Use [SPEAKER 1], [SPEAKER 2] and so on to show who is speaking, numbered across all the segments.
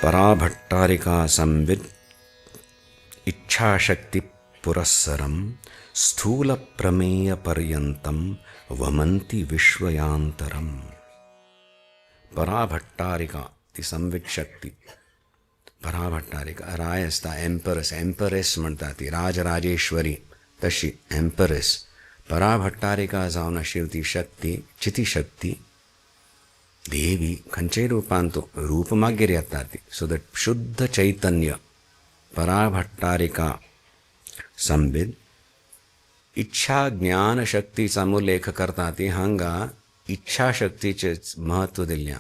[SPEAKER 1] पराभट्टारिका संविद इच्छाशक्ति पुरस्सरम स्थूल प्रमेय पर्यंतम वमंति विश्वयांतरम. पराभट्टारिका ती संविद शक्ती. पराभट्टारिका राय असता एम्परस, एम्परेस म्हणतात ती राजराजेश्वरी तशी एम्परेस. पराभट्टारिका जावन आशिल्ली ती शक्ती, चितिशक्ती देवी खंयच्याय रूपान तूं रूप मागीर येता ती. सो दॅट शुद्ध चैतन्य पराभट्टारिका संविद इच्छा ज्ञान शक्तीचा उल्लेख करता ती हांगा इच्छा शक्तीचेच महत्व दिल्ल्या.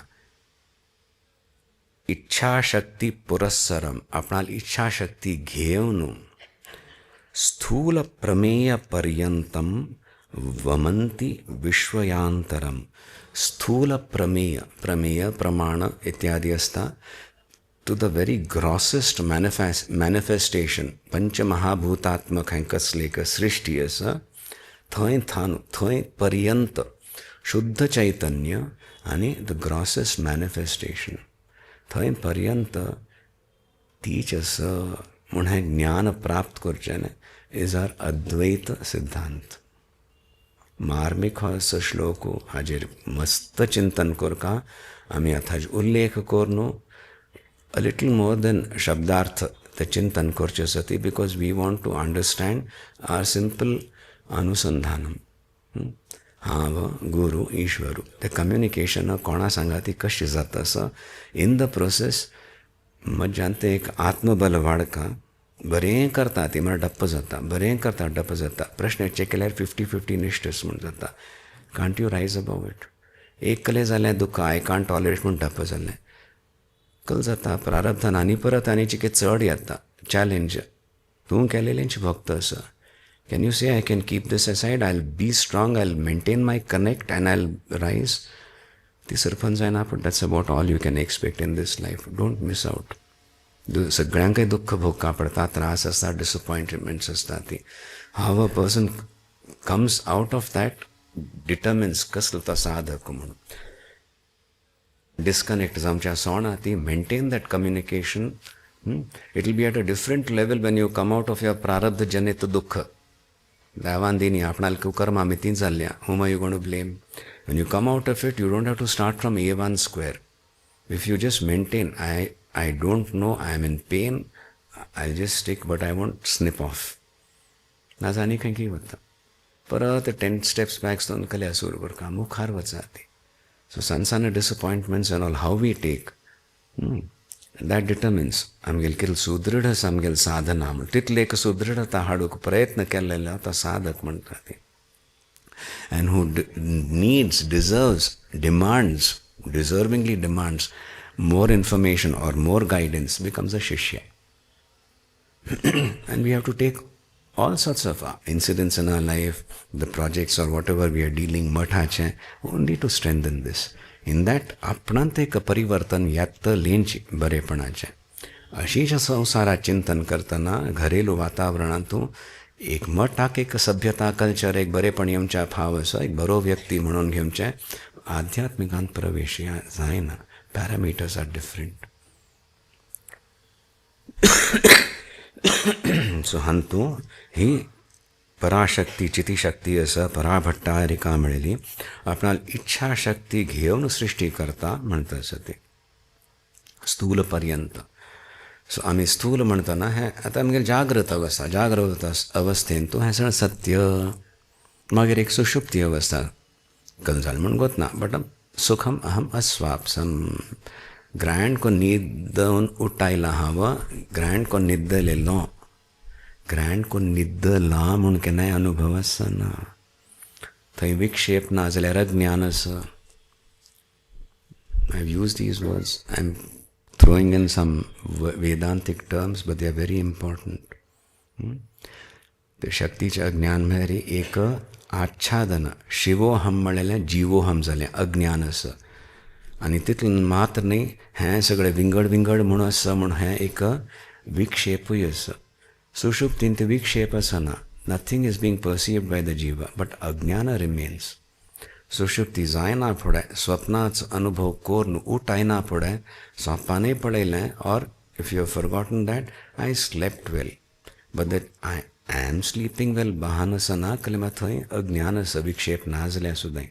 [SPEAKER 1] इच्छाशक्ती पुरस्सरम आपणाल इच्छाशक्ती घेवन स्थूल प्रमेय पर्यंतम वमंती विश्वयांतरम. स्थूल प्रमेय, प्रमेय प्रमाण इत्यादि असता to the very grossest manifestation. पंचमहाभूतात्मक हें कसली एक सृष्टी आसा थंय थान थंय पर्यंत शुद्ध चैतन्य आनी द ग्रॉसेस्ट मॅनिफेस्टेशन थंय पर्यंत तीच आसा म्हूण हें ज्ञान प्राप्त करचें इज आर अद्वैत सिद्धांत. मार्मिक हो असो श्लोक हाजेर मस्त चिंतन करका आमी आतां हाजो उल्लेख कर न्हू a little more than शब्दार्थ ते चिंतन करचे सती because we want to understand are simple अनुसंधानम. हांव गुरु ईश्वरू ते कम्युनिकेशन कोणा सांगा ती कशी जाता आसा इन द प्रोसेस मज्जान ते एक आत्मबल वाडका. बरें करता ती म्हळ्यार डप्प जाता, बरें करता डप्प जाता. प्रश्न चेक केल्यार 50-50 निश्टस म्हूण जाता. कांट यू रायज अबाउट इट. एक कलें जालें दुख्ख आय कांट टॉलरेट म्हूण डप्प जालें. कल जाता प्रारब्धान आनी परत आनीची की चड येता चॅलेंज. तूं केलेलेंच भक्त आसा. Can you say I can keep this aside, I will be strong, I will maintain my connect and I will rise. ती सरपंच जायना पूण that's about all you can expect in this life. Don't miss out. सगळ्यांकय दुख्ख भोगता पडटा, त्रास आसता, डिसअपॉयंटमेंट्स आसता. ती how a person comes out of that determines कसलो तो साधक म्हणून. डिस्कनेक्ट जावच्या सोना ती maintain that communication. It will be at a different level when you come out of your प्रारब्ध जनित दुःख. देवान दिनी आपणाल कुकर्म आमी ती जाल्ल्या, whom are you going to blame? When you come out of it, you don't have to start from A1 square. If you just maintain, I don't know, I am in pain, I'll just stick, but I won't snip off. नाजा आनी खंय की वता परत 10 steps back stone कल्या सुरू करता मुखार वचा ती. So sansana disappointments and all, how we take, that determines आमगेल कितल सुदृढ आसा आमगेल साधना. तितले एक सुदृढता हाडूंक प्रयत्न केलेलो तो साधक म्हणटा ती. And who needs, deserves, demands, deservingly demands more information or more guidance becomes a shishya. And we have to take all sorts of incidents in our life, the projects or whatever we are dealing mathache, only to strengthen this. In that आपणांत एक परिवर्तन येत लेंची बरेपणाचे. अशीच संवसारात चिंतन करतना घरेलू वातावरणांतूं एक मठाक एक सभ्यता कल्चर एक बरेपण येवच्या फाव असो एक बरो व्यक्ती म्हणून घेवचे आध्यात्मिकांत प्रवेश जायना. Parameters are different. सो हांतू ही पराशक्ती चितिशक्ती आसा पराभट्टारिका मेळिल्ली आपणाल इच्छाशक्ती घेवन सृश्टी करता म्हणटा आसा ती स्थूल पर्यंत. सो आमी स्थूल म्हणटना हें आतां आमगेर जागृत अवस्था, जागृत अवस्थेन तूं हें सगळें सत्य. मागीर एक सुषुप्ती अवस्था गजाल म्हूण गोतना बट सुखम अहम अस्वापसम. ग्रँड को न्हिदवन उठायला हांव, ग्रँड को न्हिदलेलो, ग्रँड को न्हिदला म्हूण केन्नाय अनुभव आसना. थंय विक्षेप ना जाल्यार अज्ञान आसा. I have use these words. I am throwing in some Vedantic terms, but they are very important. ते शक्तीच्या अज्ञान म्हळ्यार एक आच्छादन. शिवोहम म्हळ्यार जिवोहम जालें अज्ञान आसा. आनी तितून मात्र न्ही हें सगळें विंगड विंगड म्हूण आसा म्हूण हें एक विक्षेपूय आसा. सुषुप्तीन ते विक्षेप आसना. Nothing is being perceived by the जिवा बट अज्ञान रिमेन्स. सुषुप्ती जायना पड़े, स्वप्नाच अनुभव कोरनु उठायना पड़े, सौंपाने पड़े और if you have forgotten that, I slept well. But that I am sleeping well, bahanasana kalimathoi agnyana savikshep nazle sudai.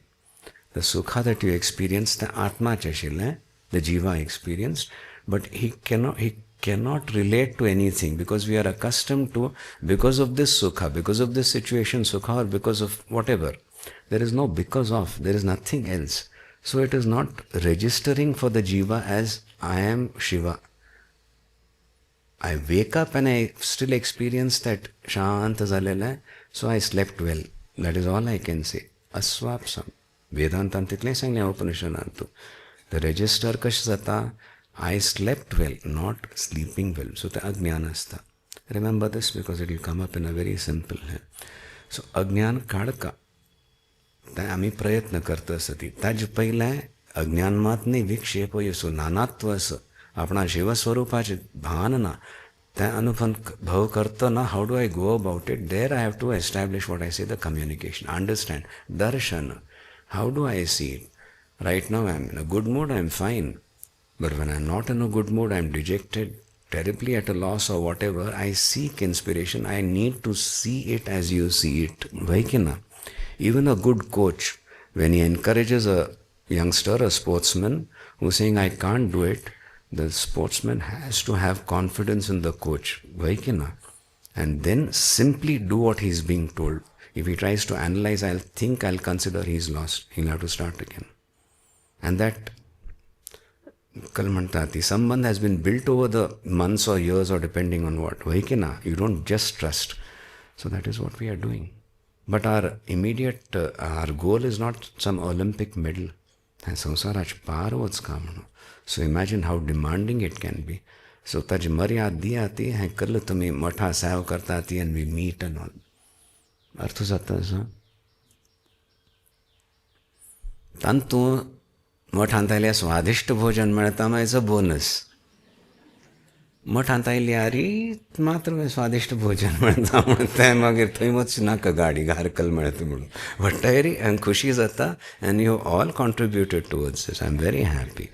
[SPEAKER 1] The sukha that you experience, the atma chashile, the jiva experienced, but he cannot relate to anything because we are accustomed to, because of this sukha, because of this situation sukha, or because of whatever. There is no because of, there is nothing else. So it is not registering for the jiva as I am Shiva. I wake up and I still experience that Shanta Zalele, so I slept well. That is all I can say. Aswapsam. Vedantantitle सांगल्या उपनिषदांतू. The register कश जाता, I slept well, not sleeping well. So the ajnana असता. Remember this because it will come up in a very simple way. So अज्ञान काढका. त्या आम्ही प्रयत्न करत असती. ताज पहिला अज्ञानमातने विक्षेप येसो नानात्व असं. अपना शिवस्वरूपाचे भान ना त्या अनुभव करतो ना. How do I go about it? There I have to establish what I say, the communication, understand, दर्शन. How do I see it? Right now I am in a good mood, I am fine. But when I am not in a good mood, I am dejected, terribly at a loss or whatever, I seek inspiration. I need to see it as you see it. Vaikina. Even a good coach, when he encourages a youngster, a sportsman, who's saying, I can't do it, the sportsman has to have confidence in the coach. Vaikina. And then simply do what he's being told. If he tries to analyze, I'll consider he's lost. He'll have to start again. And that Kalmantati, sambandh has been built over the months or years or depending on what. Vaikina, you don't just trust. So that is what we are doing. But our immediate, our goal is not some Olympic medal. Samsarach parvots kamano. So imagine how demanding it can be. So taj maryad diyati hai kal tumi matha sav kartati and we meet and all. Arthu satta tantu मठ आणता स्वादिष्ट भोजन मिळता मायचं bonus. मठ आणता यारी मात्र स्वादिष्ट भोजन मिळता म्हणताय मागीर थंय वच नाका गाडी घारकल मेळता म्हणून. वट्टायरी आनी खुशी जाता and you have all contributed towards this. I am very happy.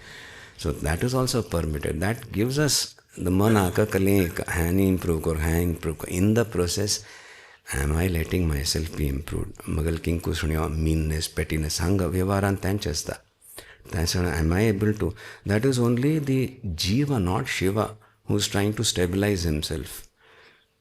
[SPEAKER 1] So that is also permitted. That gives us the मन हाका कले ह्यानी इम्प्रूव कर, ह्या इम्प्रूव कर. In the process am I letting myself be improved. मगल किंकू सुण्यो मीननेस, पेटीनेस हांगा व्यवहारान तेंचे आसता. That's why am I able to? That is only the Jiva, not Shiva, who's trying to stabilize himself.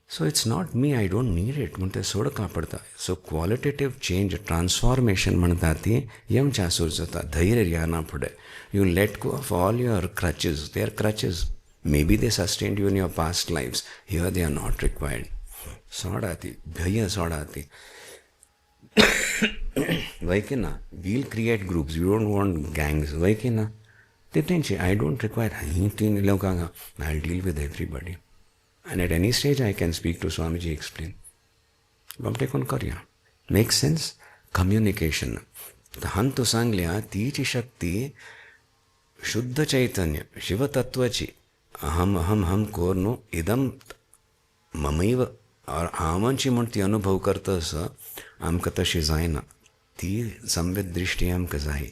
[SPEAKER 1] So it's not me, I don't need it. Munte soda kapadta. So qualitative change, transformation mantati yam chasur jata. Dhairya yana pade. You let go of all your crutches. They are crutches. Maybe they sustained you in your past lives. Here they are not required. Sodati, bhaya sodati. Vaikina, we'll create groups. We don't want gangs. Vaikina, I don't require. I'll deal with everybody. And at any stage, I can speak to Swamiji, explain. Makes sense? Communication. Hantu Sanglya, Tichi Shakti, Shuddha Chaitanya, Shiva Tattvachi, Aham Korno, Idam Mamaiva, or Amanchi Munti Anubhav Karta Sa, Amkatashi Zaina. ती संवेद दृष्टी आमकां जाय.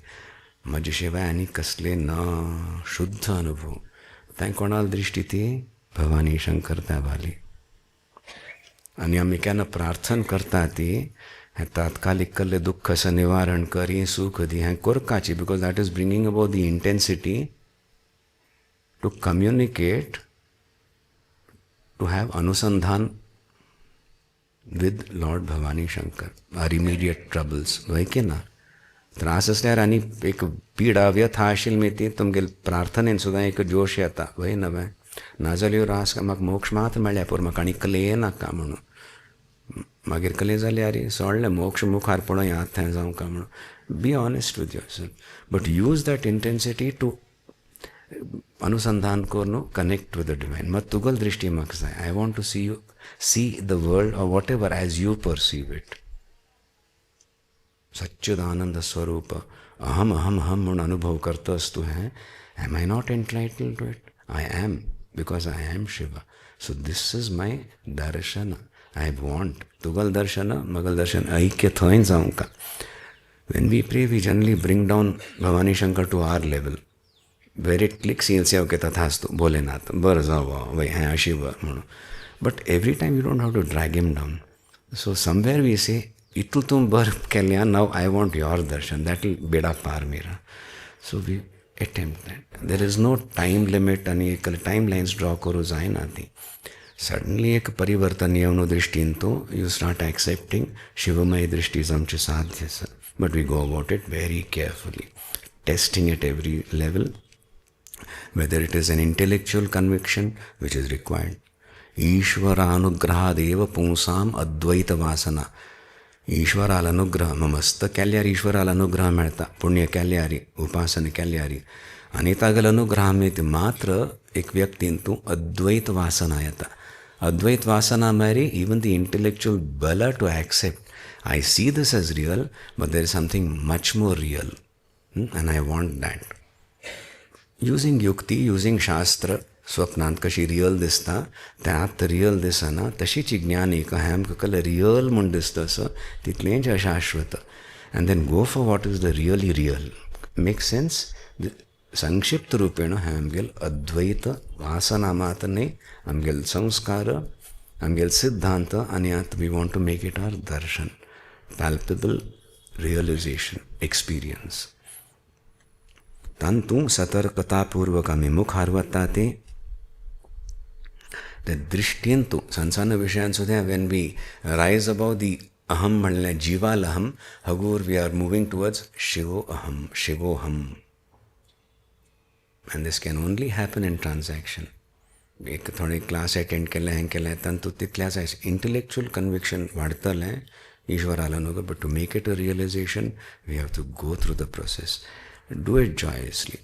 [SPEAKER 1] म्हजे शिवाय आनी कसले ना शुद्ध अनुभव. तांकां कोणाल दृश्टी ती भवानी शंकर देवाली. आनी आमी केन्ना प्रार्थना करता ती हें तात्कालीक कसलें दुख्खाचं निवारण कर, हें सूख दी, हें करपाची. Because that is bringing about the intensity to communicate, to have अनुसंधान with Lord Bhavani Shankar, our immediate troubles. वैके ना त्रास असल्यार आनी एक पीडा व्यथा आशिल्ली मेती तुमगेल प्रार्थनेन सुद्दां एक जोश येता. वय नवें नाजाल्यो रास म्हाका मोक्ष मात मेळ्ळ्या पूण म्हाका आनी कले नाका म्हणून. मागीर कले जाल्यार सोडलें मोक्ष मुखार पळोवया आतां थंय जावं काय म्हणून. Be honest with yourself, but use that intensity to अनुसंधान करून कनेक्ट विथ द डिवाइन. मग तुगल दृष्टी म्हाका जाय. I want to see you, see the world or whatever as you perceive it. Satchidananda Swarupa, aham mun anubhav karta astu hai. Am I not entitled to it? I am, because I am Shiva. So this is my darshana. I want. Tugal darshana, magal darshana, aikya thoin jaunka. When we pray, we generally bring down Bhavani Shankar to our level. Where it clicks, he'll say, okay, tathastu, Bholenath, bar जावा, वही है आशीर्वाद म्हणून. But every time you don't have to drag him down. So somewhere we say, itu tum bar kelya, now I want your darshan. That will beda par mera. So we attempt that. There is no time limit आणि एक timelines draw करू जायना ती. Suddenly एक परिवर्तन येऊन दृष्टींतो, you start accepting शिवमय दृष्टीज आमचे साध्य. But we go about it very carefully, testing at every level, whether it is an intellectual conviction which is required. ईश्वरानुग्रहादेव पुंसाम अद्वैत वासना. ईश्वराला अनुग्रह ममस्त केल्यार ईश्वराला अनुग्रह मिळता. पुण्य केल्यारी, उपासना केल्यारी आणि तागल अनुग्रह मिळते. मात्र एक व्यक्तींतू अद्वैत वासना येता. अद्वैत वासना मेरी even the intellectual bala to accept. I see this as real, but there is something much more real. And I want that. Using yukti, using shastra, स्वप्नांत कशी रियल दिसता, त्यात रियल दिसना, तशीच ज्ञान एक आहे आमकां रियल म्हूण दिसता असो, तितलेंच अशाश्वत. And then go for what is the really real. Makes sense? संक्षिप्त रूपेण हे आमगेल अद्वैत वासना मात न्ही, आमगेल संस्कार, आमगेल सिद्धांत, आनी आतां we want to make it our darshan, palpable realization, experience. तांतू सतर्कतापूर्वक आमी मुखार वता ते दृश्यंतु संसार विषयांसुद्धा when we rise above the aham म्हणल्या जीवालहम, हगूर we are moving towards शिवोहम, शिवोहम. And this can only happen in transaction. एक थोडे क्लास अटेंड केले हें केलें तांतू तितल्याच इंटेलेक्चुअल कन्विक्शन वाडतलें ईश्वराला न्हू. But to make it a realisation we have to go through the process. Do it joyously.